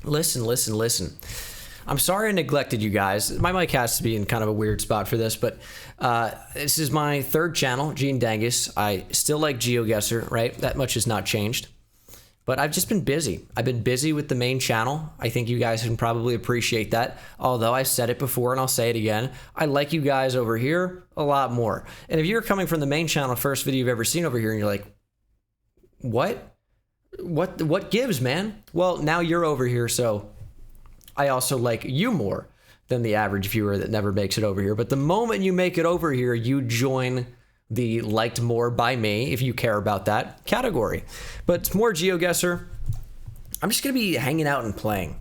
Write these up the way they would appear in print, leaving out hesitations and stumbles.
Listen, listen, listen. I'm sorry I neglected you guys. My mic has to be in kind of a weird spot for this, but this is my third channel, Gene Dangus. I still like GeoGuessr, right? That much has not changed. But I've just been busy. I've been busy with the main channel. I think you guys can probably appreciate that. Although I've said it before and I'll say it again, I like you guys over here a lot more. And if you're coming from the main channel, first video you've ever seen over here, and you're like, what gives, man? Well, now you're over here, so I also like you more than the average viewer that never makes it over here. But the moment you make it over here, you join the liked more by me, if you care about that category. But it's more GeoGuessr. I'm just going to be hanging out and playing.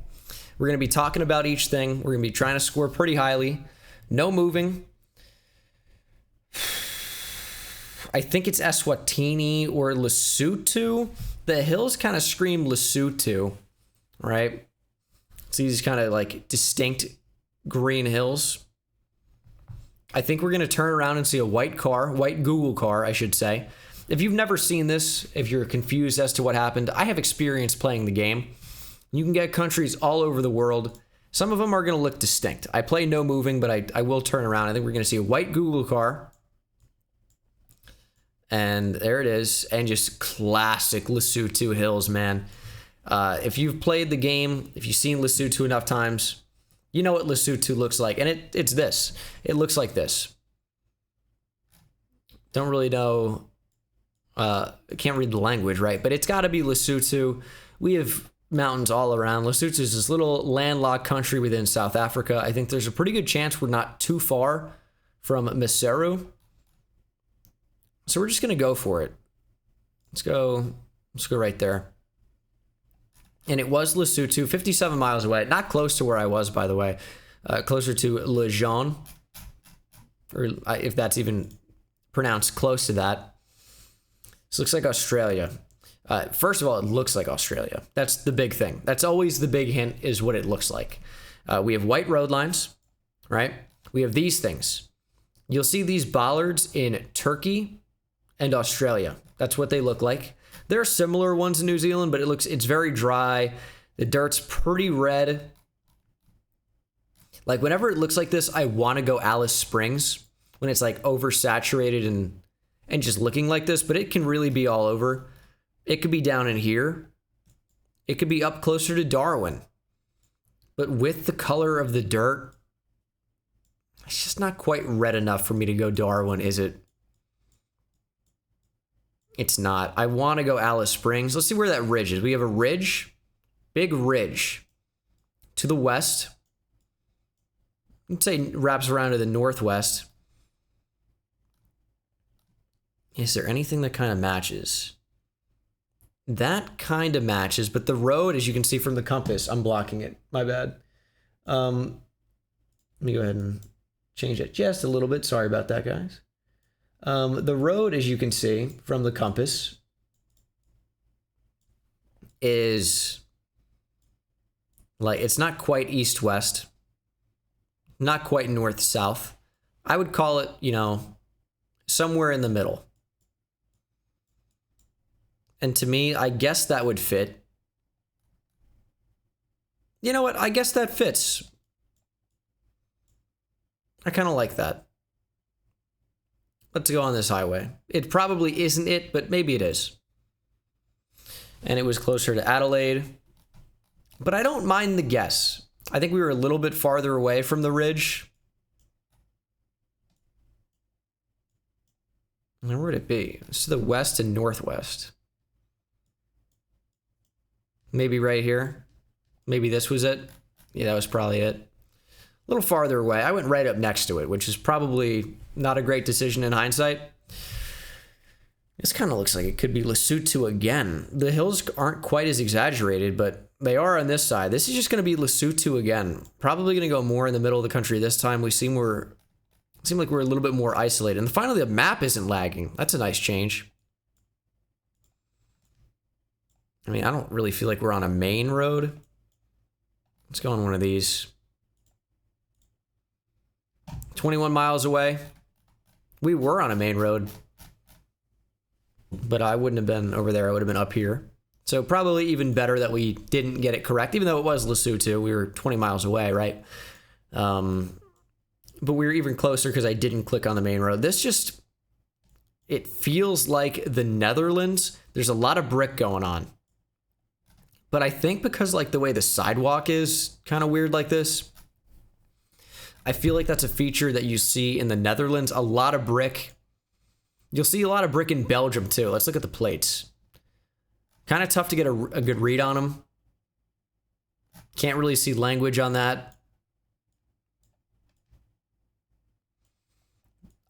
We're going to be talking about each thing. We're going to be trying to score pretty highly. No moving. I think it's Eswatini or Lesotho. The hills kind of scream Lesotho, right? It's these kind of like distinct green hills. I think we're going to turn around and see a white car, white Google car, I should say. If you've never seen this, if you're confused as to what happened, I have experience playing the game. You can get countries all over the world. Some of them are going to look distinct. I play no moving, but I will turn around. I think we're going to see a white Google car. And there it is. And just classic Lesotho hills, man. If you've played the game, if you've seen Lesotho enough times, you know what Lesotho looks like. And it's this. It looks like this. Don't really know. Can't read the language, right? But it's got to be Lesotho. We have mountains all around. Lesotho is this little landlocked country within South Africa. I think there's a pretty good chance we're not too far from Maseru. So we're just going to go for it. Let's go right there. And it was Lesotho, 57 miles away. Not close to where I was, by the way. Closer to Lejeune, or if that's even pronounced close to that. This looks like Australia. First of all, it looks like Australia. That's the big thing. That's always the big hint, is what it looks like. We have white road lines, right? We have these things. You'll see these bollards in Turkey and Australia. That's what they look like. There are similar ones in New Zealand, but it's very dry. The dirt's pretty red. Like whenever it looks like this, I want to go Alice Springs when it's like oversaturated and just looking like this, but it can really be all over. It could be down in here. It could be up closer to Darwin. But with the color of the dirt, it's just not quite red enough for me to go Darwin, is it? It's not. I want to go Alice Springs. Let's see where that ridge is. We have a ridge, big ridge to the west. I'd say wraps around to the northwest. Is there anything that kind of matches? That kind of matches, but the road, as you can see from the compass, I'm blocking it. My bad. Let me go ahead and change it just a little bit. Sorry about that, guys. The road, as you can see from the compass, is like, it's not quite east-west, not quite north-south. I would call it, somewhere in the middle. And to me, I guess that would fit. You know what? I guess that fits. I kind of like that. Let's go on this highway. It probably isn't it, but maybe it is. And it was closer to Adelaide. But I don't mind the guess. I think we were a little bit farther away from the ridge. And where would it be? It's to the west and northwest. Maybe right here. Maybe this was it. Yeah, that was probably it. A little farther away. I went right up next to it, which is probably not a great decision in hindsight. This kind of looks like it could be Lesotho again. The hills aren't quite as exaggerated, but they are on this side. This is just going to be Lesotho again. Probably going to go more in the middle of the country this time. It seem like we're a little bit more isolated. And finally, the map isn't lagging. That's a nice change. I mean, I don't really feel like we're on a main road. Let's go on one of these. 21 miles away. We were on a main road, but I wouldn't have been over there. I would have been up here. So probably even better that we didn't get it correct, even though it was Lesotho. We were 20 miles away, right? But we were even closer because I didn't click on the main road. It feels like the Netherlands. There's a lot of brick going on. But I think because like the way the sidewalk is kind of weird like this, I feel like that's a feature that you see in the Netherlands. A lot of brick. You'll see a lot of brick in Belgium too. Let's look at the plates. Kind of tough to get a good read on them. Can't really see language on that.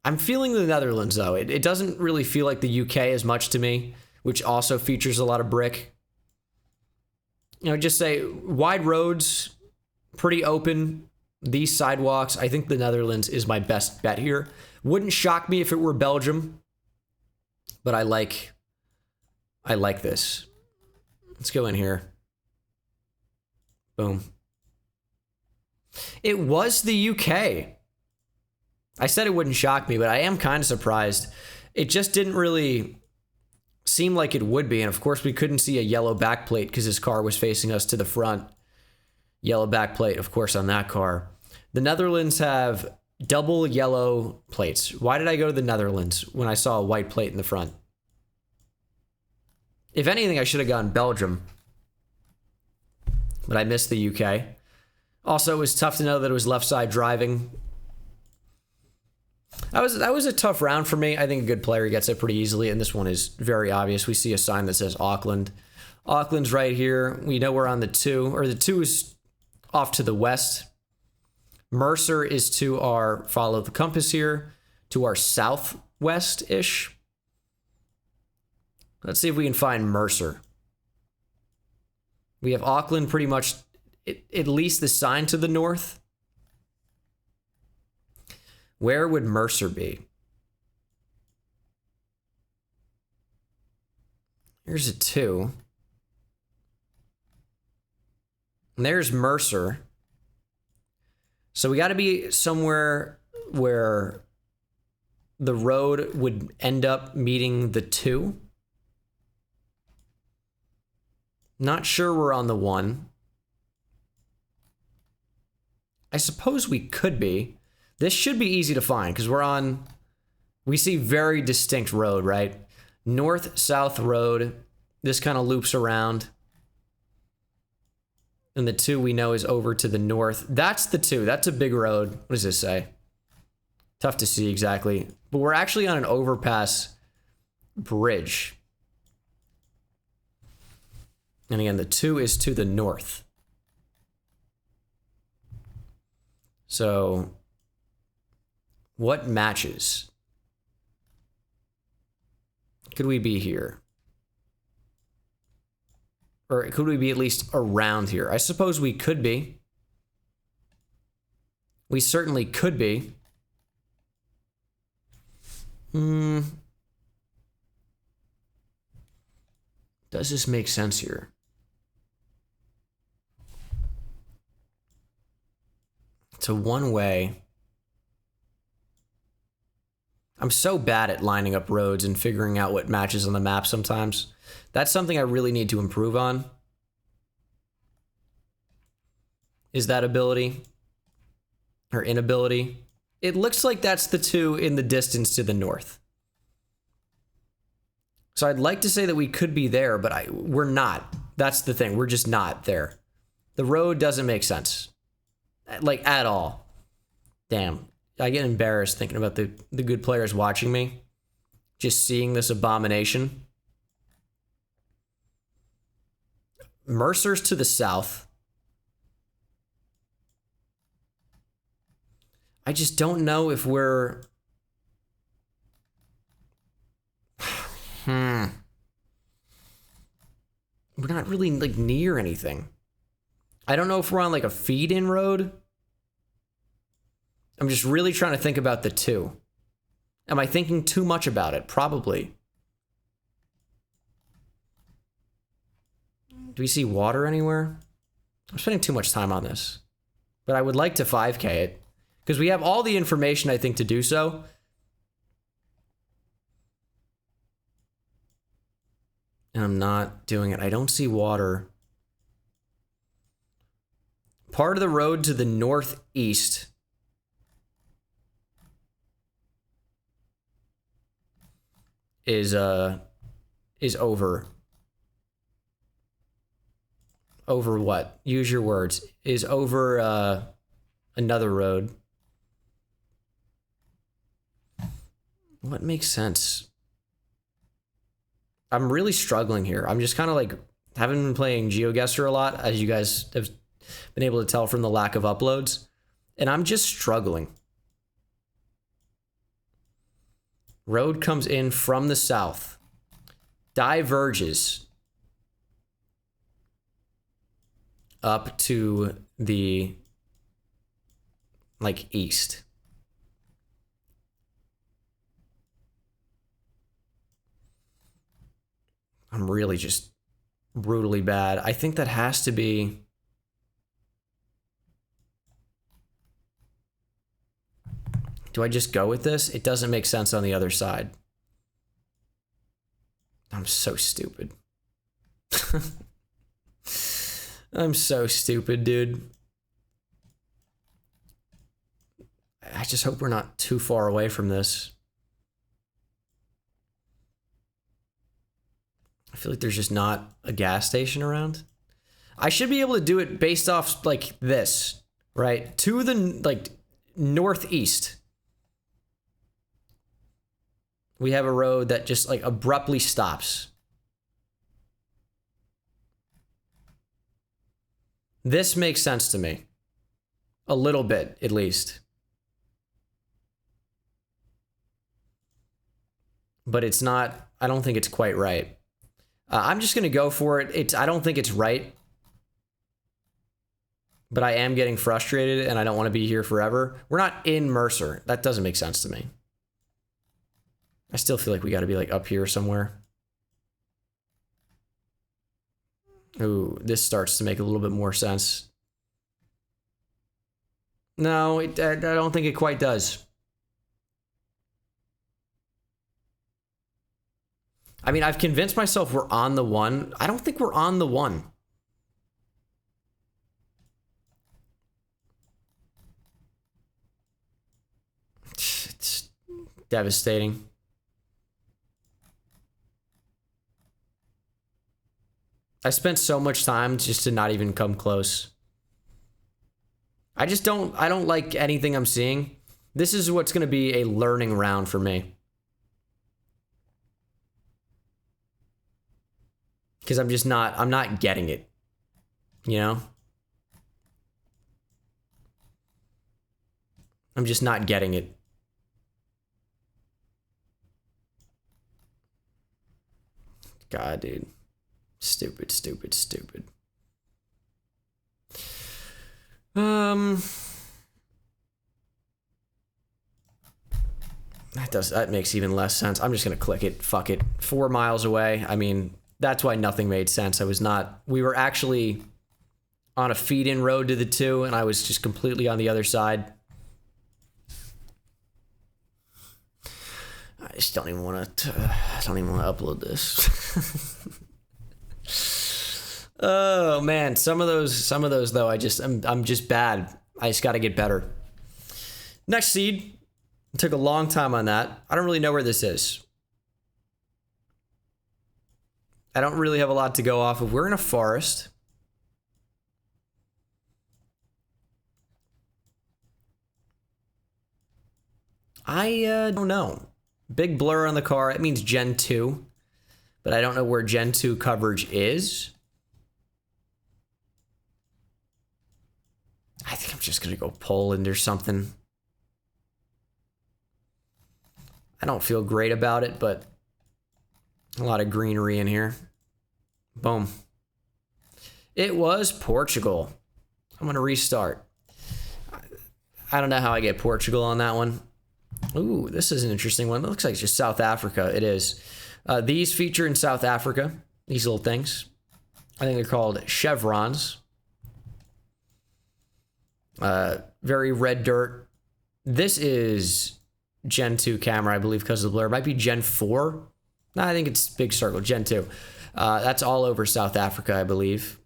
I'm feeling the Netherlands though. It doesn't really feel like the UK as much to me, which also features a lot of brick. You know, just say wide roads, pretty open. These sidewalks, I think the Netherlands is my best bet here. Wouldn't shock me if it were Belgium, but I like this. Let's go in here. Boom. It was the UK. I said it wouldn't shock me, but I am kind of surprised. It just didn't really seem like it would be. And of course, we couldn't see a yellow backplate because his car was facing us to the front. Yellow backplate, of course, on that car. The Netherlands have double yellow plates. Why did I go to the Netherlands when I saw a white plate in the front? If anything, I should have gone Belgium. But I missed the UK. Also, it was tough to know that it was left side driving. That was a tough round for me. I think a good player gets it pretty easily, and this one is very obvious. We see a sign that says Auckland. Auckland's right here. We know we're on the 2, or the 2 is off to the west. Mercer is to our follow the compass here, to our southwest-ish. Let's see if we can find Mercer. We have Auckland pretty much at least the sign to the north. Where would Mercer be? Here's a 2. And there's Mercer. So we got to be somewhere where the road would end up meeting the 2. Not sure we're on the 1. I suppose we could be. This should be easy to find because we see very distinct road, right? North-south road. This kind of loops around. And the 2 we know is over to the north. That's the 2. That's a big road. What does this say? Tough to see exactly. But we're actually on an overpass bridge. And again, the 2 is to the north. So, what matches? Could we be here? Or could we be at least around here? I suppose we could be. We certainly could be. Does this make sense here? It's a one-way. I'm so bad at lining up roads and figuring out what matches on the map sometimes. That's something I really need to improve on. Is that ability? Or inability? It looks like that's the 2 in the distance to the north. So I'd like to say that we could be there, but we're not. That's the thing. We're just not there. The road doesn't make sense. Like, at all. Damn. I get embarrassed thinking about the good players watching me. Just seeing this abomination. Mercer's to the south. I just don't know if we're... We're not really, like, near anything. I don't know if we're on, like, a feed-in road. I'm just really trying to think about the 2. Am I thinking too much about it? Probably. Do we see water anywhere? I'm spending too much time on this. But I would like to 5K it. Because we have all the information, I think, to do so. And I'm not doing it. I don't see water. Part of the road to the northeast is over. Over what? Use your words. Is over another road. What makes sense? I'm really struggling here. I'm just kind of like, haven't been playing GeoGuessr a lot, as you guys have been able to tell from the lack of uploads. And I'm just struggling. Road comes in from the south. Diverges up to the, like, east. I'm really just brutally bad. I think that has to be... Do I just go with this? It doesn't make sense on the other side. I'm so stupid. I'm so stupid, dude. I just hope we're not too far away from this. I feel like there's just not a gas station around. I should be able to do it based off like this, right? To the like northeast. We have a road that just like abruptly stops. This makes sense to me. A little bit, at least. But it's not, I don't think it's quite right. I'm just going to go for it. I don't think it's right. But I am getting frustrated and I don't want to be here forever. We're not in Mercer. That doesn't make sense to me. I still feel like we got to be like up here somewhere. Ooh, this starts to make a little bit more sense. No, I don't think it quite does. I mean, I've convinced myself we're on the one. I don't think we're on the one. It's devastating. I spent so much time just to not even come close. I don't like anything I'm seeing. This is what's going to be a learning round for me. Because I'm not getting it. You know? I'm just not getting it. God, dude. Stupid, stupid, stupid. That makes even less sense. I'm just gonna click it. Fuck it. 4 miles away. I mean, that's why nothing made sense. We were actually on a feed-in road to the 2, and I was just completely on the other side. I just don't even want to upload this. Oh man, some of those though, I'm just bad. I just got to get better. Next seed. It took a long time on that. I don't really know where this is. I don't really have a lot to go off of. We're in a forest. I don't know. Big blur on the car. It means Gen 2. But I don't know where Gen 2 coverage is. I think I'm just going to go Poland or something. I don't feel great about it, but a lot of greenery in here. Boom. It was Portugal. I'm going to restart. I don't know how I get Portugal on that one. Ooh, this is an interesting one. It looks like it's just South Africa. It is. These feature in South Africa. These little things. I think they're called chevrons. Very red dirt. This is Gen 2 camera, I believe, because of the blur. It might be Gen 4. No, I think it's big circle. Gen 2. That's all over South Africa, I believe.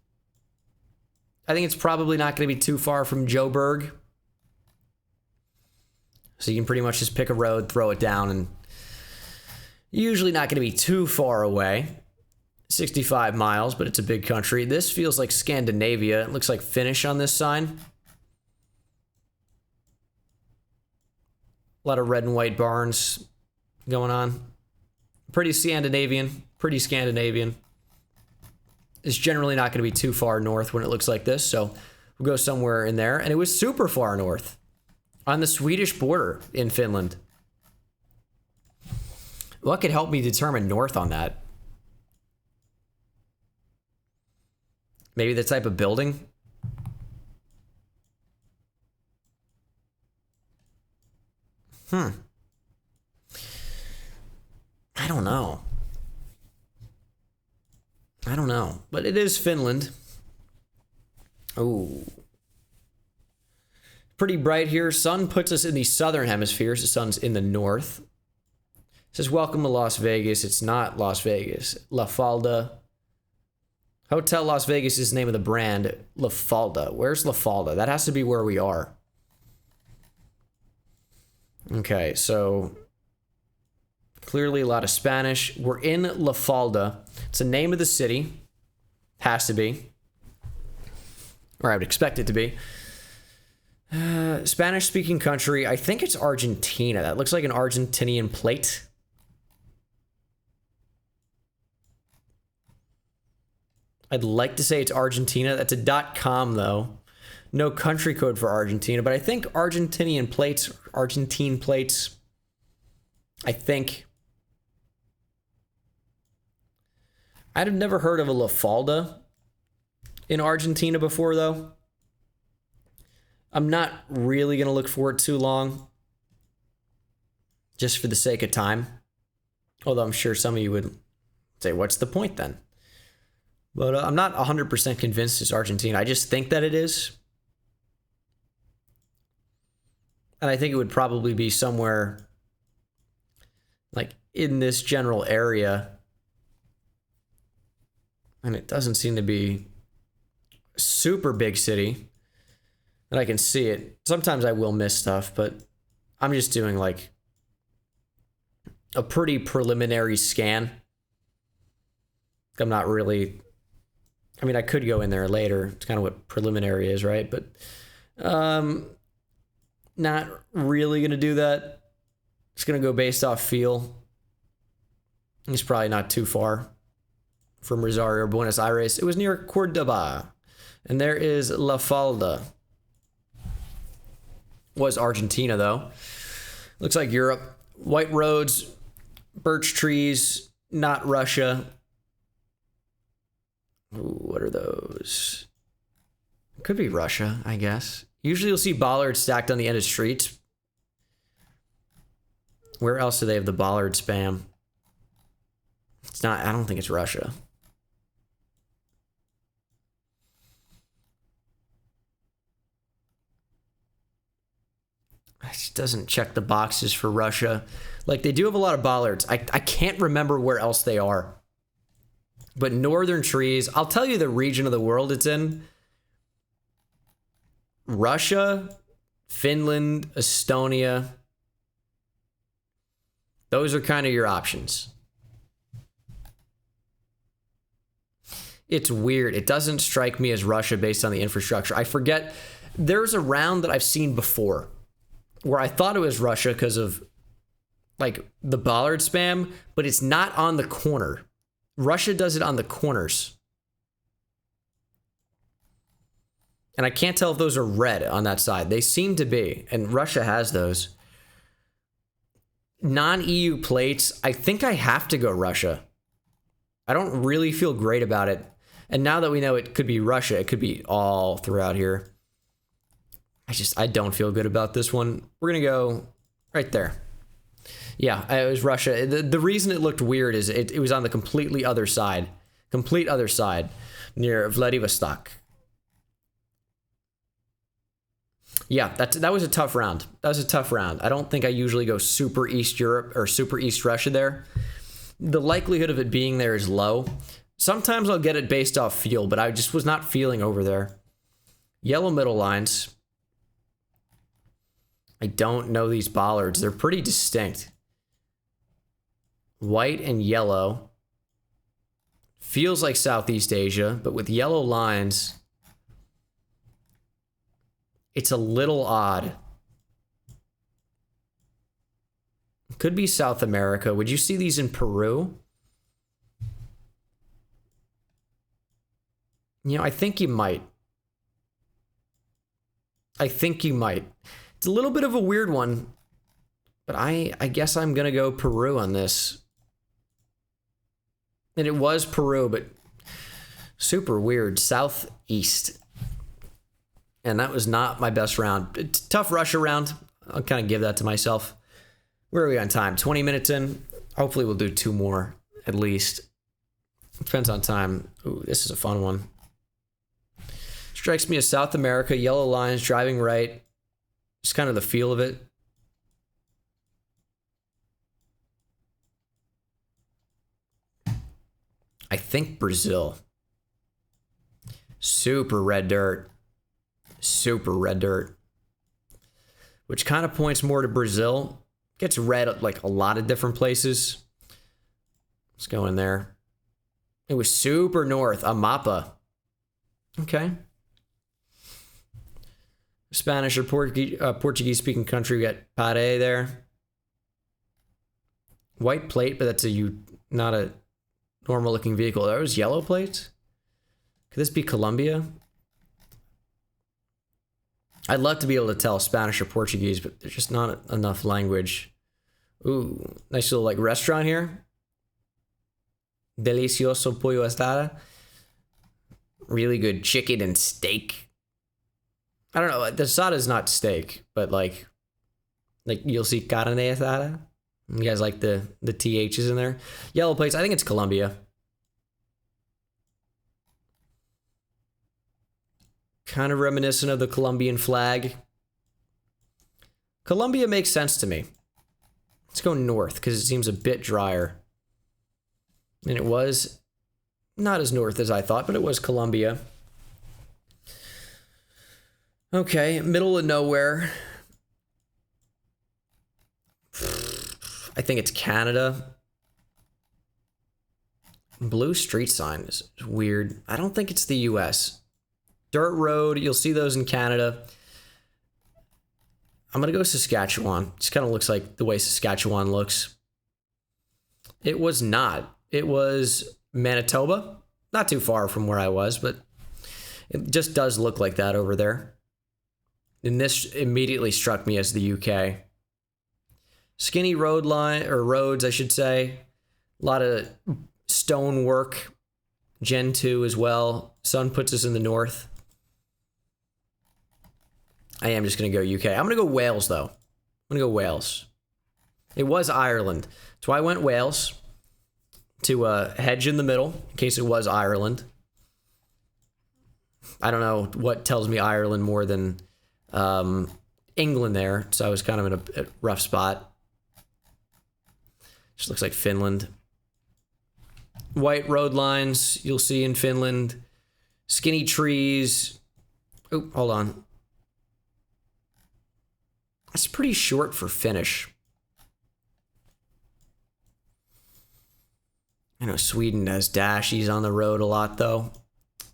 I think it's probably not going to be too far from Joburg. So you can pretty much just pick a road, throw it down, and usually not going to be too far away. 65 miles, but it's a big country. This feels like Scandinavia. It looks like Finnish on this sign. A lot of red and white barns going on. Pretty Scandinavian. Pretty Scandinavian. It's generally not going to be too far north when it looks like this, so we'll go somewhere in there. And it was super far north on the Swedish border in Finland. What could help me determine north on that? Maybe the type of building? I don't know. But it is Finland. Oh. Pretty bright here. Sun puts us in the southern hemisphere. The sun's in the north. It says, welcome to Las Vegas. It's not Las Vegas. La Falda. Hotel Las Vegas is the name of the brand. La Falda. Where's La Falda? That has to be where we are. Okay, so clearly a lot of Spanish. We're in La Falda. It's the name of the city. Has to be. Or I would expect it to be. Spanish-speaking country. I think it's Argentina. That looks like an Argentinian plate. I'd like to say it's Argentina. That's a .com, though. No country code for Argentina, but I think Argentine plates, I think. I'd have never heard of a La Falda in Argentina before, though. I'm not really going to look for it too long, just for the sake of time. Although I'm sure some of you would say, what's the point then? But I'm not 100% convinced it's Argentina. I just think that it is. And I think it would probably be somewhere like in this general area. And it doesn't seem to be a super big city that I can see it. Sometimes I will miss stuff, but I'm just doing like a pretty preliminary scan. I'm not really... I mean, I could go in there later. It's kind of what preliminary is, right? But not really going to do that. Just going to go based off feel. It's probably not too far from Rosario or Buenos Aires. It was near Cordoba. And there is La Falda. Was Argentina, though. Looks like Europe. White roads, birch trees, not Russia. Ooh, what are those? Could be Russia, I guess. Usually you'll see bollards stacked on the end of streets. Where else do they have the bollard spam? It's not, I don't think it's Russia. It just doesn't check the boxes for Russia. Like, they do have a lot of bollards. I can't remember where else they are. But northern trees, I'll tell you the region of the world it's in. Russia, Finland, Estonia. Those are kind of your options. It's weird. It doesn't strike me as Russia based on the infrastructure. I forget. There's a round that I've seen before where I thought it was Russia because of like the bollard spam, but it's not on the corner. Russia does it on the corners. And I can't tell if those are red on that side. They seem to be, and Russia has those. Non-EU plates, I think I have to go Russia. I don't really feel great about it. And now that we know it could be Russia, it could be all throughout here. I don't feel good about this one. We're going to go right there. Yeah, it was Russia. The reason it looked weird is it was on the complete other side, near Vladivostok. Yeah, that was a tough round. I don't think I usually go super East Europe or super East Russia there. The likelihood of it being there is low. Sometimes I'll get it based off feel, but I just was not feeling over there. Yellow middle lines. I don't know these bollards. They're pretty distinct. White and yellow. Feels like Southeast Asia, but with yellow lines, it's a little odd. Could be South America. Would you see these in Peru? You know, I think you might. I think you might. It's a little bit of a weird one, but I guess I'm going to go Peru on this. And it was Peru, but super weird. Southeast. And that was not my best round. It's a tough Russia round. I'll kind of give that to myself. Where are we on time? 20 minutes in? Hopefully we'll do 2 more, at least. Depends on time. Ooh, this is a fun one. Strikes me as South America, yellow lines, driving right. Just kind of the feel of it. I think Brazil. Super red dirt. Super red dirt. Which kind of points more to Brazil. Gets red at like a lot of different places. Let's go in there. It was super north. Amapa. Okay. Spanish or Portuguese speaking country. We got Pare there. White plate, but that's not a normal looking vehicle. That was yellow plates. Could this be Colombia? I'd love to be able to tell Spanish or Portuguese, but there's just not enough language. Ooh, nice little like restaurant here. Delicioso pollo asada. Really good chicken and steak. I don't know. The asada is not steak, but like you'll see carne asada. You guys like the THs in there. Yellow plates. I think it's Colombia. Kind of reminiscent of the Colombian flag. Colombia makes sense to me. Let's go north because it seems a bit drier. And it was not as north as I thought, but it was Colombia. Okay, middle of nowhere. I think it's Canada. Blue street sign is weird. I don't think it's the US. Dirt road, you'll see those in Canada. I'm going to go Saskatchewan. Just kind of looks like the way Saskatchewan looks. It was not. It was Manitoba. Not too far from where I was, but it just does look like that over there. And this immediately struck me as the UK. Skinny road line, or roads, I should say. A lot of stonework. Gen 2 as well. Sun puts us in the north. I am just going to go UK. I'm going to go Wales, though. I'm going to go Wales. It was Ireland. That's why I went Wales. To hedge in the middle, in case it was Ireland. I don't know what tells me Ireland more than England there. So I was kind of in a rough spot. Just looks like Finland. White road lines you'll see in Finland. Skinny trees. Oh, hold on. That's pretty short for Finnish. I know Sweden has dashies on the road a lot, though.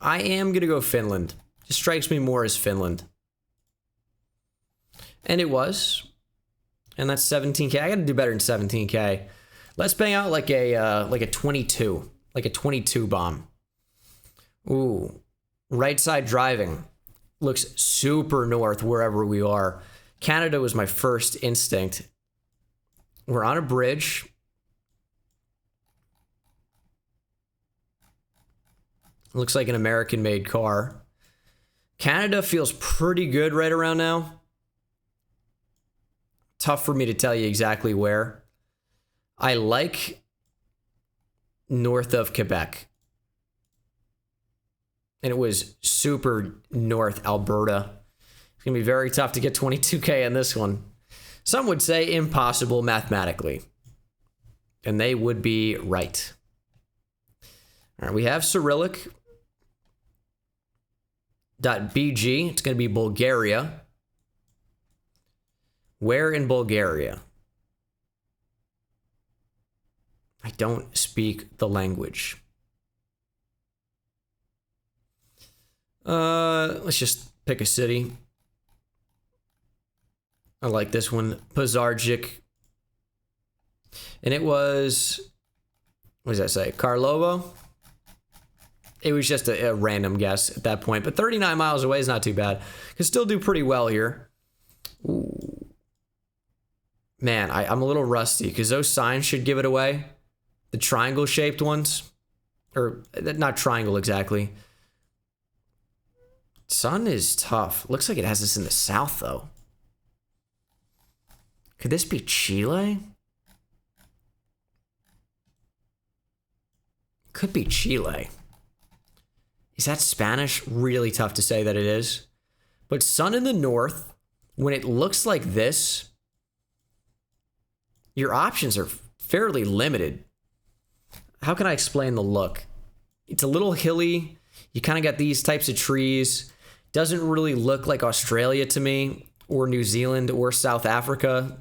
I am going to go Finland. It strikes me more as Finland. And it was. And that's 17K. I got to do better than 17K. Let's bang out like a 22. Like a 22 bomb. Ooh. Right side driving. Looks super north wherever we are. Canada was my first instinct. We're on a bridge. Looks like an American-made car. Canada feels pretty good right around now. Tough for me to tell you exactly where. I like north of Quebec. And it was super north Alberta. It's going to be very tough to get 22K on this one. Some would say impossible mathematically. And they would be right. All right, we have Cyrillic. .bg, it's going to be Bulgaria. Where in Bulgaria? I don't speak the language. Let's just pick a city. I like this one, Pazarjic. And it was, what does that say? Karlovo? It was just a random guess at that point, but 39 miles away is not too bad. Can still do pretty well here. Ooh. Man, I'm a little rusty because those signs should give it away. The triangle-shaped ones. Or, not triangle exactly. Sun is tough. Looks like it has this in the south, though. Could this be Chile? Could be Chile. Is that Spanish? Really tough to say that it is. But sun in the north, when it looks like this, your options are fairly limited. How can I explain the look? It's a little hilly. You kind of got these types of trees. Doesn't really look like Australia to me, or New Zealand, or South Africa.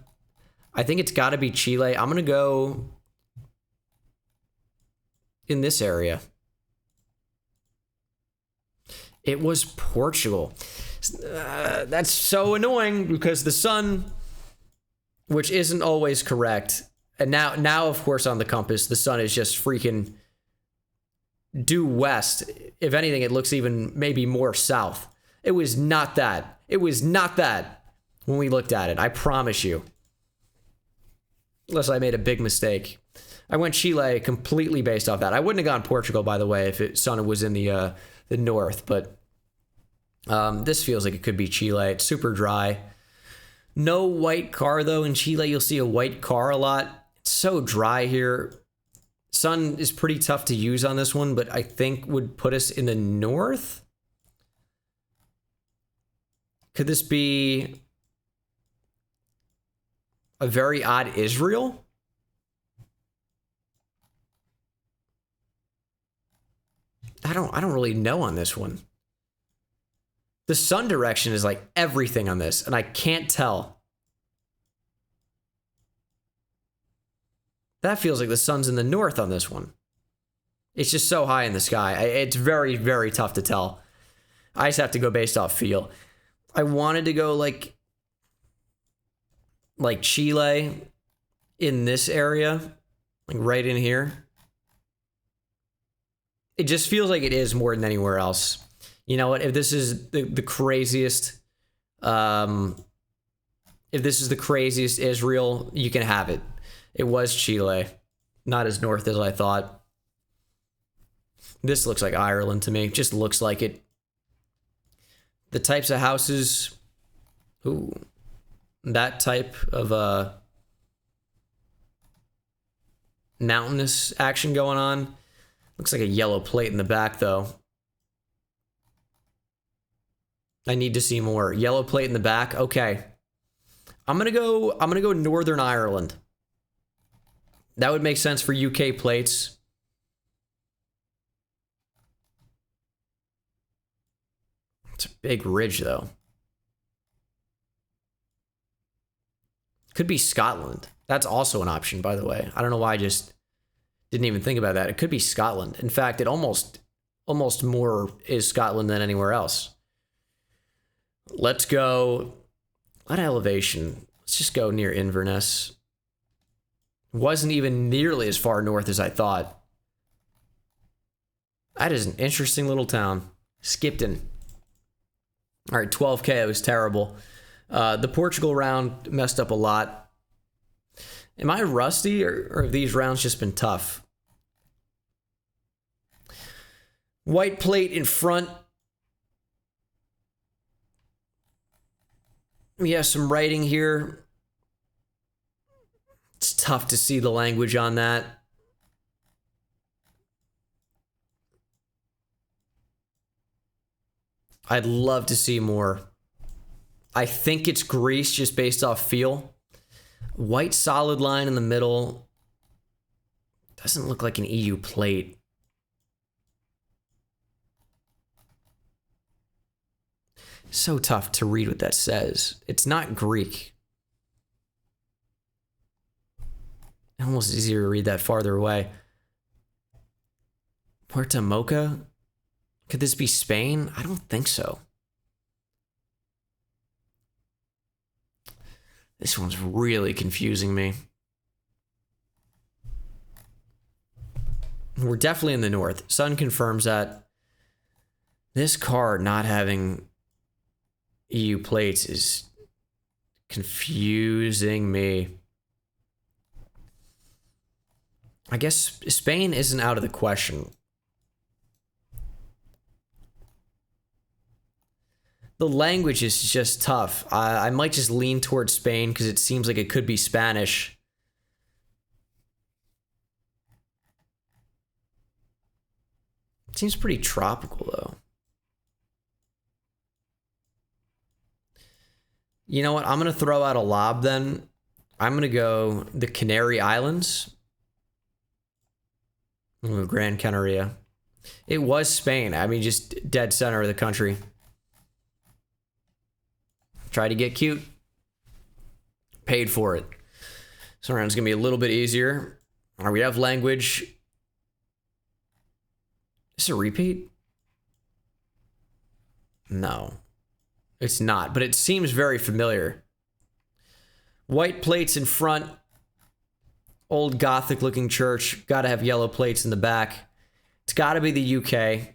I think it's got to be Chile. I'm going to go in this area. It was Portugal. That's so annoying because the sun, which isn't always correct, and now of course on the compass, the sun is just freaking due west. If anything, it looks even maybe more south. It was not that. It was not that when we looked at it. I promise you. Unless I made a big mistake. I went Chile completely based off that. I wouldn't have gone Portugal, by the way, if sun was in the north, but this feels like it could be Chile. It's super dry. No white car, though. In Chile, you'll see a white car a lot. It's so dry here. Sun is pretty tough to use on this one, but I think would put us in the north. Could this be a very odd Israel? I don't really know on this one. The sun direction is like everything on this, and I can't tell. That feels like the sun's in the north on this one. It's just so high in the sky. It's very, very tough to tell. I just have to go based off feel. I wanted to go like Chile in this area, like right in here. It just feels like it is more than anywhere else. You know what? If this is the craziest, if this is the craziest Israel, you can have it. It was Chile, not as north as I thought. This looks like Ireland to me. Just looks like it. The types of houses, ooh, that type of mountainous action going on. Looks like a yellow plate in the back, though. I need to see more. Yellow plate in the back. Okay. I'm gonna go Northern Ireland. That would make sense for UK plates. It's a big ridge, though. Could be Scotland. That's also an option, by the way. I don't know why I just didn't even think about that. It could be Scotland. In fact, it almost more is Scotland than anywhere else. Let's go. What elevation? Let's just go near Inverness. Wasn't even nearly as far north as I thought. That is an interesting little town. Skipton. All right, 12K. It was terrible. The Portugal round messed up a lot. Am I rusty, or have these rounds just been tough? White plate in front. We have some writing here. It's tough to see the language on that. I'd love to see more. I think it's Greece just based off feel. White solid line in the middle. Doesn't look like an EU plate. So tough to read what that says. It's not Greek. Almost easier to read that farther away. Puerto Mocha? Could this be Spain? I don't think so. This one's really confusing me. We're definitely in the north. Sun confirms that. This card not having EU plates is confusing me. I guess Spain isn't out of the question. The language is just tough. I might just lean towards Spain because it seems like it could be Spanish. It seems pretty tropical, though. You know what? I'm going to throw out a lob then. I'm going to go the Canary Islands. Ooh, Gran Canaria. It was Spain. I mean, just dead center of the country. Try to get cute. Paid for it. This round's going to be a little bit easier. All right, we have language. Is this a repeat? No. It's not, but it seems very familiar. White plates in front. Old Gothic looking church. Got to have yellow plates in the back. It's got to be the UK.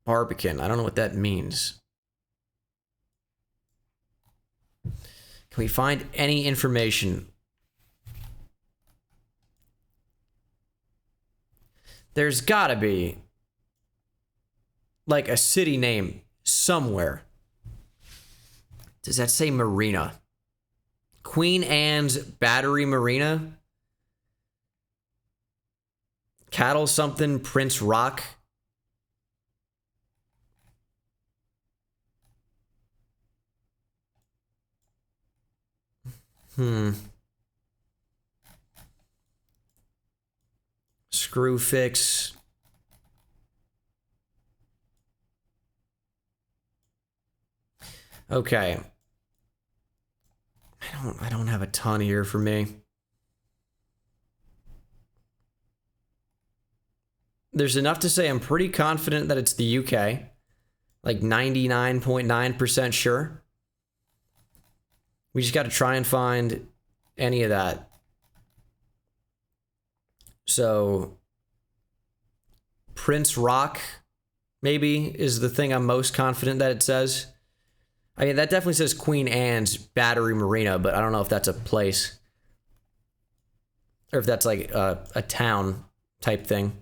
Barbican. I don't know what that means. Can we find any information? There's got to be like a city name somewhere. Does that say Marina? Queen Anne's Battery Marina? Cattle something, Prince Rock? Screw fix. Okay. I don't have a ton here for me. There's enough to say I'm pretty confident that it's the UK. Like 99.9% sure. We just got to try and find any of that. So, Prince Rock, maybe, is the thing I'm most confident that it says. I mean, that definitely says Queen Anne's Battery Marina, but I don't know if that's a place. Or if that's like a town type thing.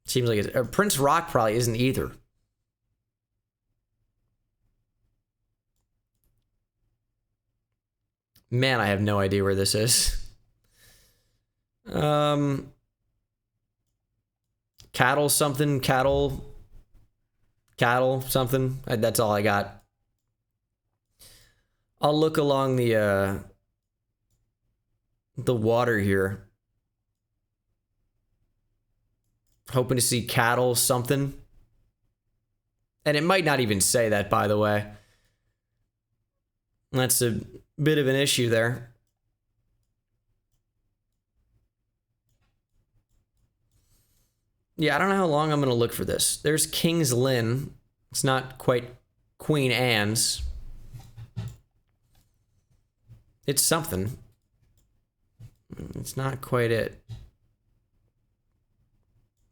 Seems like it's... Prince Rock probably isn't either. Man, I have no idea where this is. Cattle something, cattle something. That's all I got. I'll look along the water here. Hoping to see cattle something. And it might not even say that, by the way. That's a bit of an issue there. Yeah, I don't know how long I'm going to look for this. There's King's Lynn. It's not quite Queen Anne's. It's something. It's not quite it.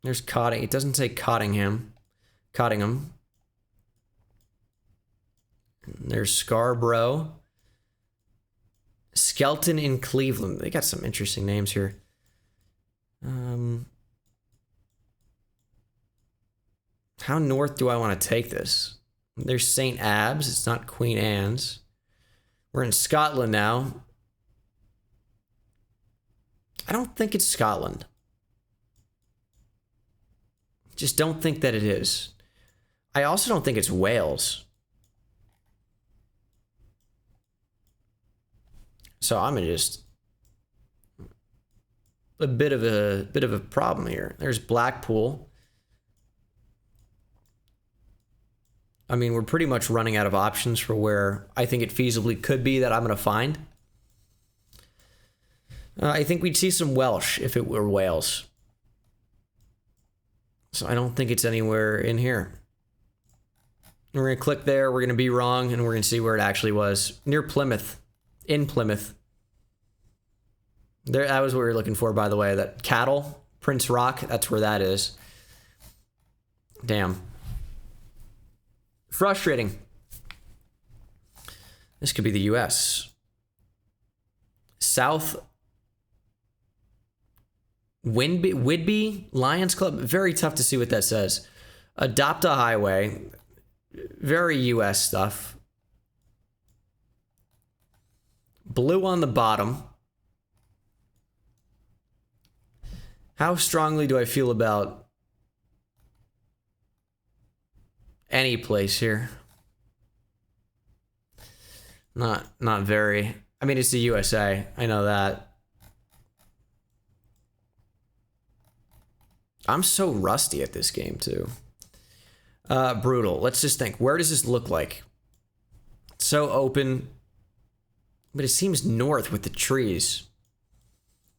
There's Cotting. It doesn't say Cottingham. Cottingham. There's Scarborough. Skelton in Cleveland. They got some interesting names here. How north do I want to take this? There's St. Abbs. It's not Queen Anne's. We're in Scotland now. I don't think it's Scotland. Just don't think that it is. I also don't think it's Wales. So I'm just a bit of a problem here. There's Blackpool. I mean, we're pretty much running out of options for where I think it feasibly could be that I'm going to find. I think we'd see some Welsh if it were Wales. So I don't think it's anywhere in here. We're going to click there. We're going to be wrong, and we're going to see where it actually was. Near Plymouth. In Plymouth. There, that was what we were looking for, by the way. That cattle, Prince Rock, that's where that is. Damn. Frustrating. This could be the U.S. South Whidbey Lions Club. Very tough to see what that says. Adopt a highway. Very U.S. stuff. Blue on the bottom. How strongly do I feel about any place here? Not very. I mean, it's the USA. I know that. I'm so rusty at this game, too. Brutal. Let's just think. Where does this look like? It's so open. But it seems north with the trees.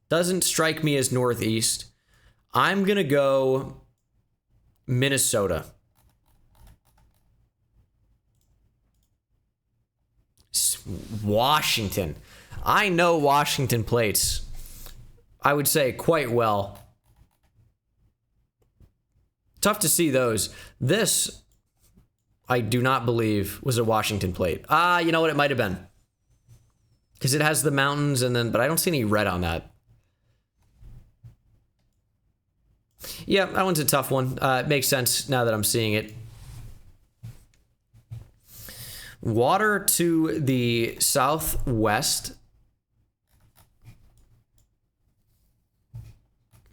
Doesn't strike me as northeast. I'm going to go Minnesota. Washington. I know Washington plates. I would say quite well. Tough to see those. This, I do not believe, was a Washington plate. You know what? It might have been. Because it has the mountains and then, but I don't see any red on that. Yeah, that one's a tough one. It makes sense now that I'm seeing it. Water to the southwest.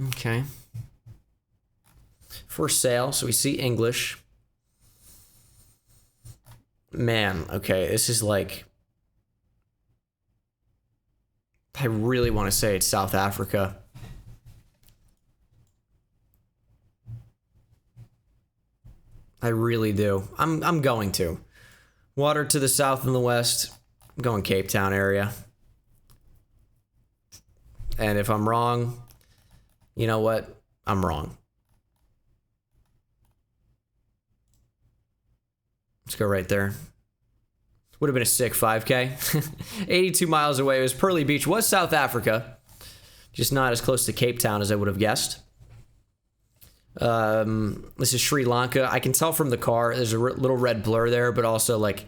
Okay. For sale, so we see English. Man, okay, this is like... I really want to say it's South Africa. I really do. I'm going to. Water to the south and the west. I'm going Cape Town area. And if I'm wrong, you know what? I'm wrong. Let's go right there. Would have been a sick 5K. 82 miles away. It was Pearly Beach. Was South Africa. Just not as close to Cape Town as I would have guessed. This is Sri Lanka. I can tell from the car. There's a little red blur there, but also like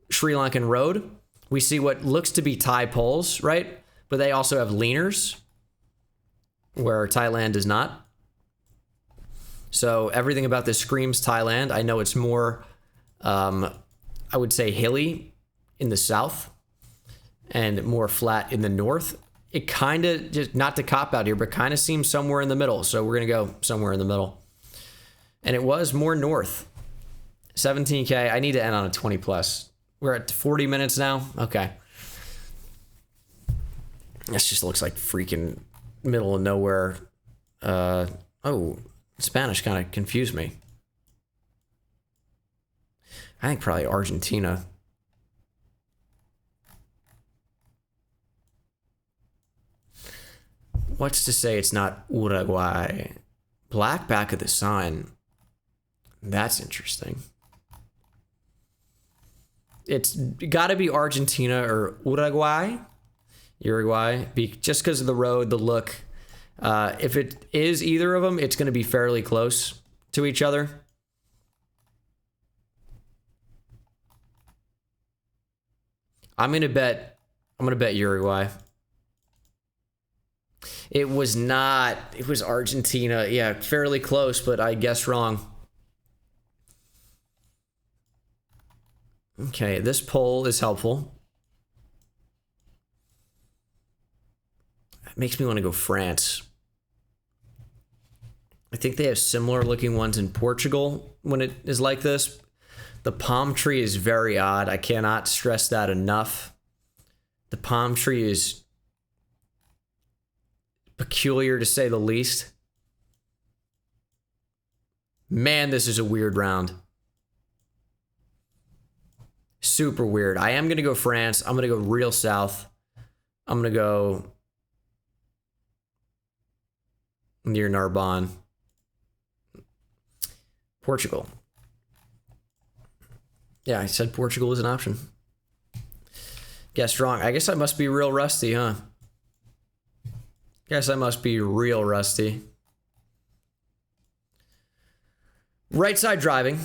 Sri Lankan road. We see what looks to be Thai poles, right? But they also have leaners, where Thailand does not. So everything about this screams Thailand. I know it's more... I would say hilly in the south and more flat in the north. It kind of, just not to cop out here, but kind of seems somewhere in the middle. So we're going to go somewhere in the middle. And it was more north. 17K. I need to end on a 20 plus. We're at 40 minutes now. Okay. This just looks like freaking middle of nowhere. Oh, Spanish kind of confused me. I think probably Argentina. What's to say it's not Uruguay? Black back of the sign. That's interesting. It's got to be Argentina or Uruguay. Uruguay, just because of the road, the look. If it is either of them, it's going to be fairly close to each other. I'm gonna bet Uruguay. It was not. It was Argentina. Yeah, fairly close, but I guessed wrong. Okay, this poll is helpful. It makes me want to go France. I think they have similar looking ones in Portugal when it is like this. The palm tree is very odd. I cannot stress that enough. The palm tree is peculiar to say the least. Man, this is a weird round. Super weird. I am going to go France. I'm going to go real south. I'm going to go near Narbonne. Portugal. Yeah, I said Portugal is an option. Guessed wrong. I guess I must be real rusty, huh? Guess I must be real rusty. Right side driving.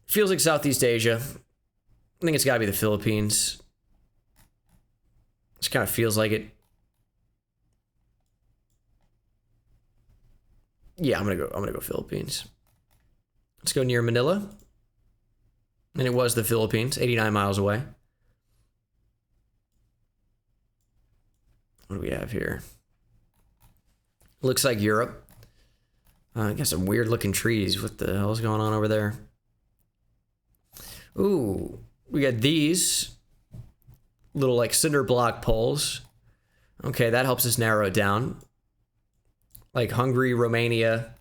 Feels like Southeast Asia. I think it's got to be the Philippines. Just kind of feels like it. Yeah, I'm gonna go Philippines. Let's go near Manila. And it was the Philippines, 89 miles away. What do we have here? Looks like Europe. Got some weird looking trees. What the hell is going on over there? Ooh, we got these little like cinder block poles. Okay, that helps us narrow it down. Like Hungary, Romania.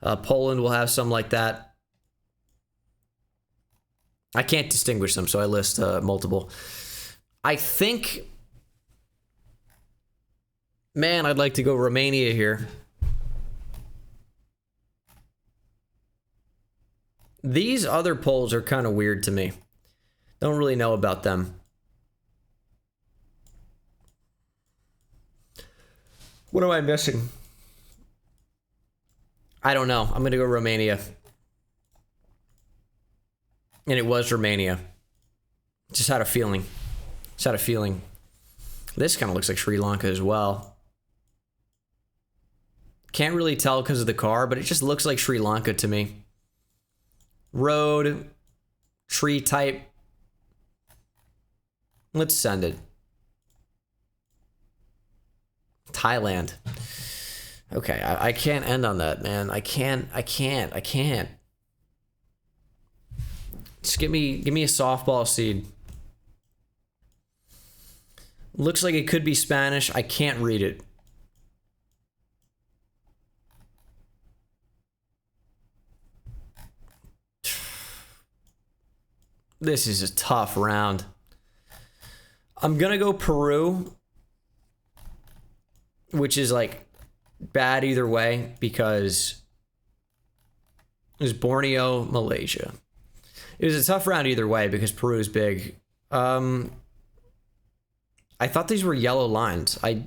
Poland will have some like that. I can't distinguish them, so I list multiple. I think, man, I'd like to go Romania here. These other polls are kind of weird to me. Don't really know about them. What am I missing? I don't know. I'm going to go Romania. And it was Romania. Just had a feeling. Just had a feeling. This kind of looks like Sri Lanka as well. Can't really tell because of the car, but it just looks like Sri Lanka to me. Road, tree type. Let's send it. Thailand. Okay, I can't end on that, man. I can't. Just give me a softball seed. Looks like it could be Spanish. I can't read it. This is a tough round. I'm gonna go Peru, which is like bad either way because it was Borneo, Malaysia. It was a tough round either way because Peru is big. I thought these were yellow lines. I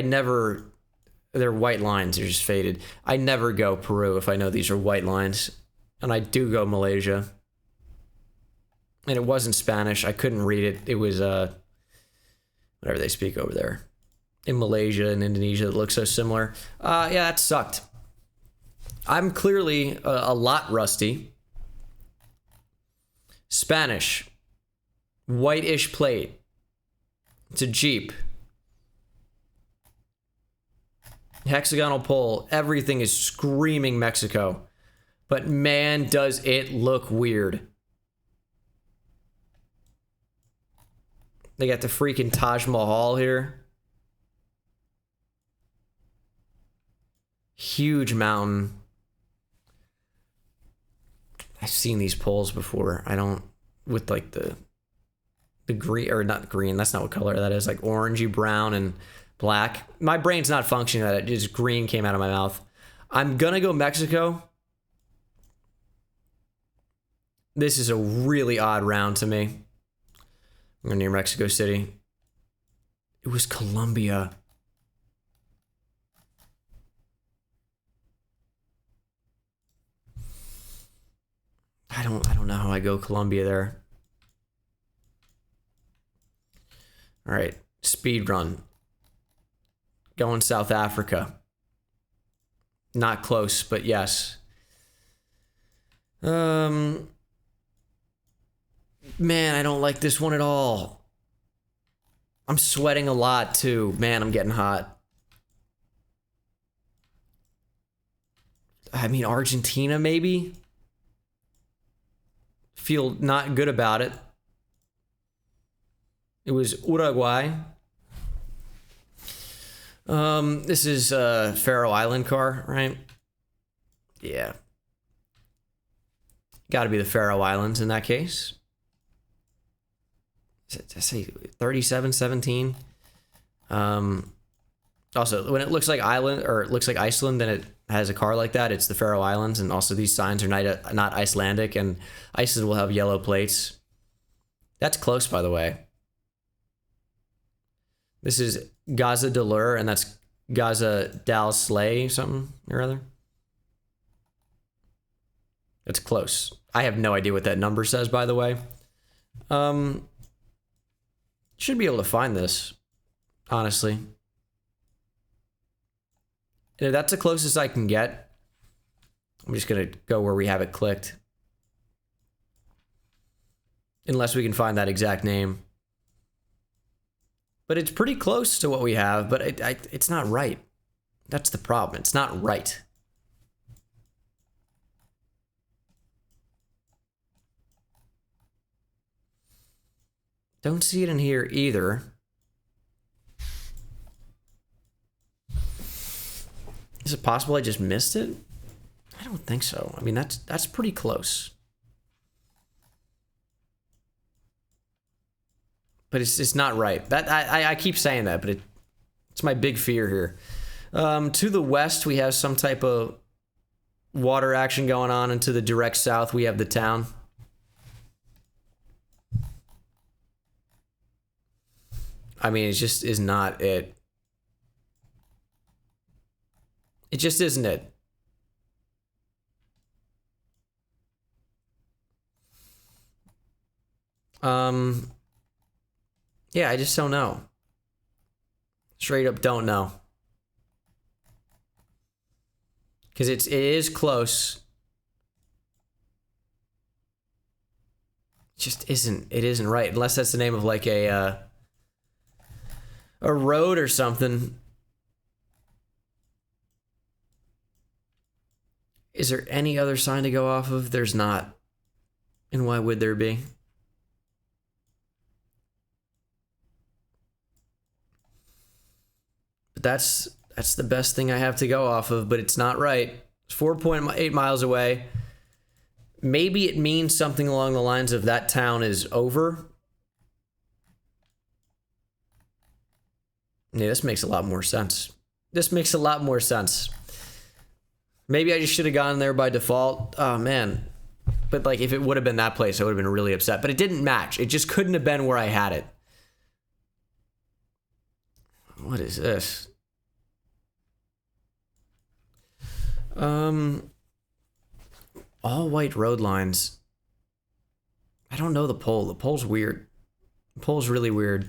never, they're white lines. They're just faded. I never go Peru if I know these are white lines. And I do go Malaysia. And it wasn't Spanish. I couldn't read it. It was whatever they speak over there. In Malaysia and Indonesia, it looks so similar. Yeah, that sucked. I'm clearly a lot rusty. Spanish. Whitish plate. It's a Jeep. Hexagonal pole. Everything is screaming Mexico. But man, does it look weird. They got the freaking Taj Mahal here. Huge mountain. I've seen these poles before. I don't, with like the green, or not green, that's not what color that is, like orangey brown and black. My brain's not functioning that. It just green came out of my mouth. I'm gonna go Mexico. This is a really odd round to me. I'm going near Mexico City. It was Colombia. I don't know how I go Colombia there. All right, speed run. Going South Africa. Not close, but yes. Man, I don't like this one at all. I'm sweating a lot too. Man, I'm getting hot. I mean, Argentina maybe? Feel not good about it. It was Uruguay. This is a Faroe Island car, right? Yeah. Got to be the Faroe Islands in that case. Did I say 37-17? Also, when it looks like Ireland or it looks like Iceland, then it has a car like that. It's the Faroe Islands, and also these signs are not Icelandic, and Iceland will have yellow plates. That's close, by the way. This is Gaza Delur, and that's Gaza Dal Slay something or other. It's close. I have no idea what that number says, by the way. Should be able to find this, honestly. And if that's the closest I can get, I'm just going to go where we have it clicked. Unless we can find that exact name. But it's pretty close to what we have, but it's not right. That's the problem. It's not right. Don't see it in here either. Is it possible I just missed it? I don't think so. I mean, that's pretty close. But it's not right. That I keep saying that, but it's my big fear here. To the west, we have some type of water action going on, and to the direct south, we have the town. I mean, it just is not it. It just isn't it. Yeah, I just don't know. Straight up don't know. Because it is close. It isn't right. Unless that's the name of like a road or something. Is there any other sign to go off of? There's not. And why would there be? But that's the best thing I have to go off of, but it's not right. It's 4.8 miles away. Maybe it means something along the lines of that town is over. Yeah, this makes a lot more sense. This makes a lot more sense. Maybe I just should have gone there by default. Oh, man. But, like, if it would have been that place, I would have been really upset. But it didn't match. It just couldn't have been where I had it. What is this? All white road lines. I don't know the pole. The pole's weird. The pole's really weird.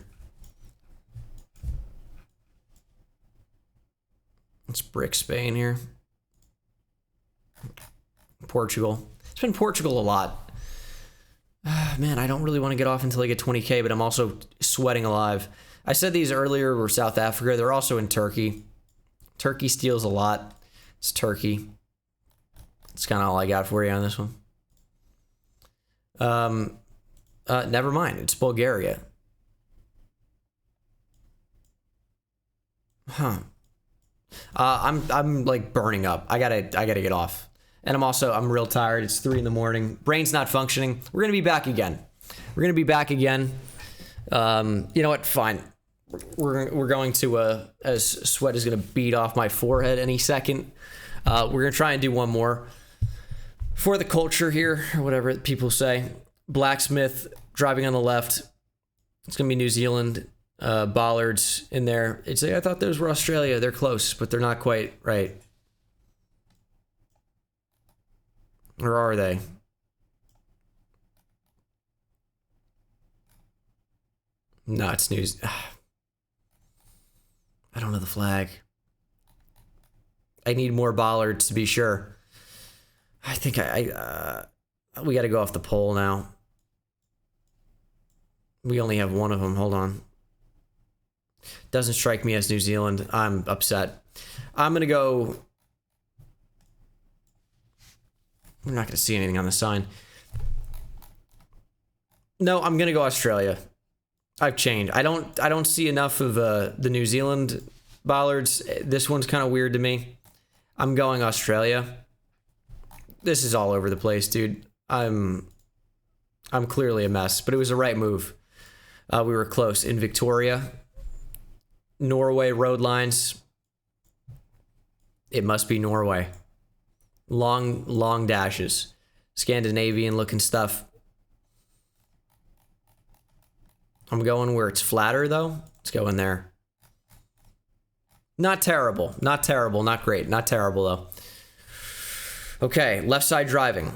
It's brick Spain here. Portugal. It's been Portugal a lot. Man, I don't really want to get off until I get 20K, but I'm also sweating alive. I said these earlier were South Africa. They're also in Turkey. Turkey steals a lot. It's Turkey. That's kind of all I got for you on this one. Never mind. It's Bulgaria. Huh. I'm like burning up. I gotta get off. And I'm real tired. It's 3 a.m. Brain's not functioning. We're gonna be back again. You know what? Fine. We're going to as sweat is gonna beat off my forehead any second. We're gonna try and do one more for the culture here, or whatever people say. Blacksmith driving on the left. It's gonna be New Zealand. Bollards in there. It's like, I thought those were Australia. They're close, but they're not quite right. Or are they? No, it's news. I don't know the flag. I need more bollards to be sure. I think we got to go off the pole now. We only have one of them. Hold on. Doesn't strike me as New Zealand. I'm upset. I'm going to go... We're not going to see anything on the sign. No, I'm going to go Australia. I've changed. I don't see enough of the New Zealand bollards. This one's kind of weird to me. I'm going Australia. This is all over the place, dude. I'm clearly a mess, but it was the right move. We were close. In Victoria, Norway road lines. It must be Norway. Long dashes. Scandinavian looking stuff. I'm going where it's flatter though. Let's go in there. Not terrible. Not terrible. Not great. Not terrible though. Okay, left side driving.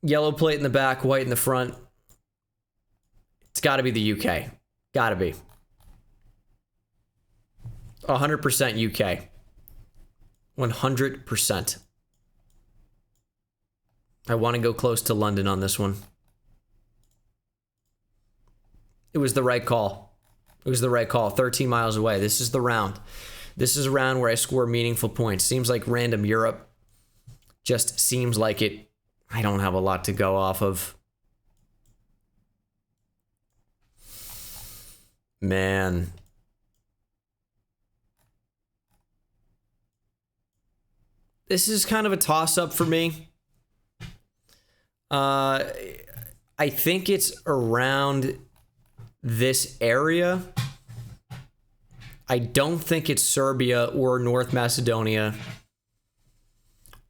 Yellow plate in the back, white in the front. It's got to be the UK. Got to be. 100% UK. 100%. I want to go close to London on this one. It was the right call. It was the right call. 13 miles away. This is the round. This is a round where I score meaningful points. Seems like random Europe. Just seems like it. I don't have a lot to go off of. Man. This is kind of a toss-up for me. I think it's around this area. I don't think it's Serbia or North Macedonia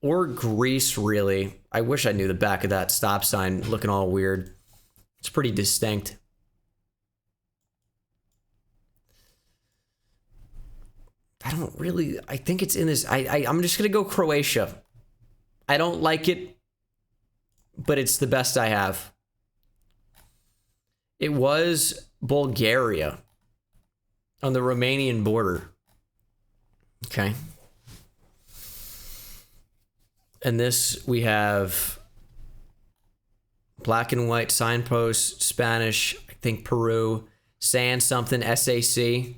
or Greece, really. I wish I knew the back of that stop sign looking all weird. It's pretty distinct. I think it's in this. I'm just going to go Croatia. I don't like it, but it's the best I have. It was Bulgaria on the Romanian border. Okay. And this, we have black and white signpost, Spanish, I think Peru, saying something, SAC.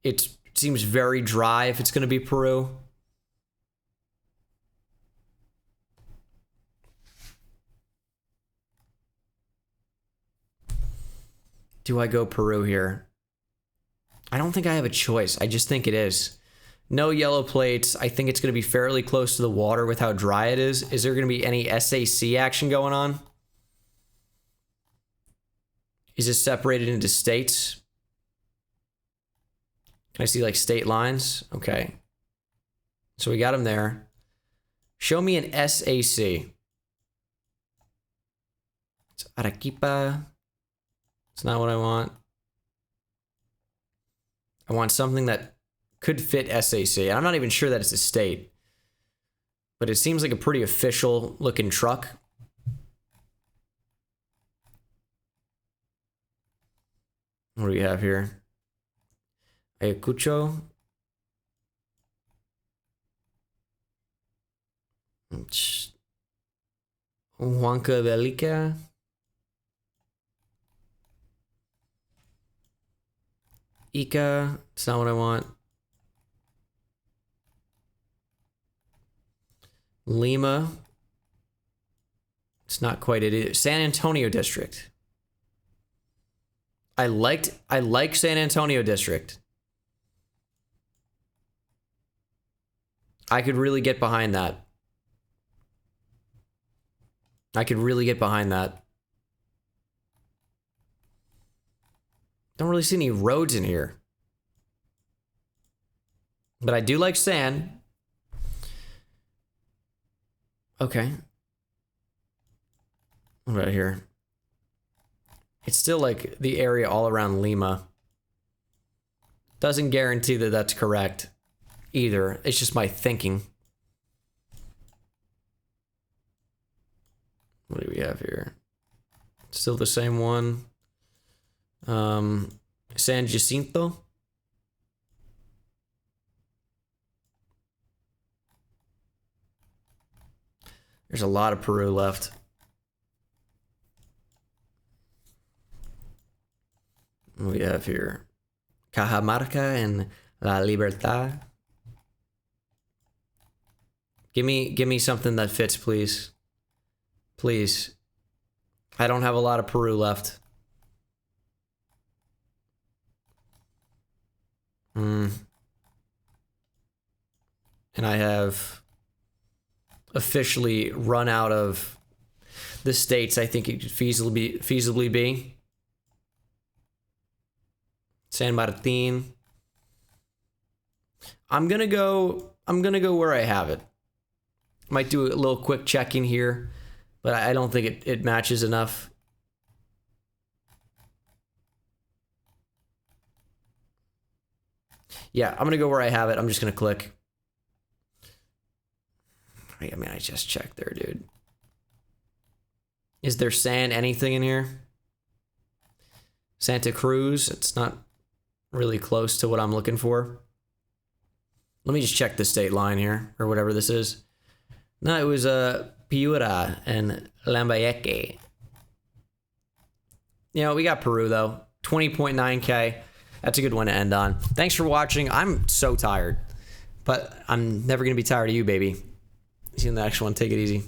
It seems very dry if it's going to be Peru. Do I go Peru here? I don't think I have a choice. I just think it is. No yellow plates. I think it's going to be fairly close to the water with how dry it is. Is there going to be any SAC action going on? Is it separated into states? Can I see like state lines? Okay. So we got them there. Show me an SAC. It's Arequipa. It's not what I want. I want something that could fit SAC. I'm not even sure that it's a state, but it seems like a pretty official looking truck. What do we have here? Ayacucho. Huancavelica. Ica. It's not what I want. Lima. It's not quite it either. San Antonio District. I like San Antonio District. I could really get behind that. I could really get behind that. Don't really see any roads in here. But I do like sand. Okay. What about here? It's still like the area all around Lima. Doesn't guarantee that that's correct either. It's just my thinking. What do we have here? Still the same one. San Jacinto. There's a lot of Peru left. What do we have here? Cajamarca and La Libertad. Give me something that fits, please. Please. I don't have a lot of Peru left. And I have officially run out of the states I think it could feasibly be. San Martin. I'm gonna go where I have it. Might do a little quick checking here, but I don't think it matches enough. Yeah, I'm gonna go where I have it. I'm just gonna click. I mean, I just checked there, dude. Is there San anything in here? Santa Cruz. It's not really close to what I'm looking for. Let me just check the state line here, or whatever this is. No, it was Piura and Lambayeque. You know, we got Peru, though. 20.9K. That's a good one to end on. Thanks for watching. I'm so tired. But I'm never going to be tired of you, baby. See you in the next one. Take it easy.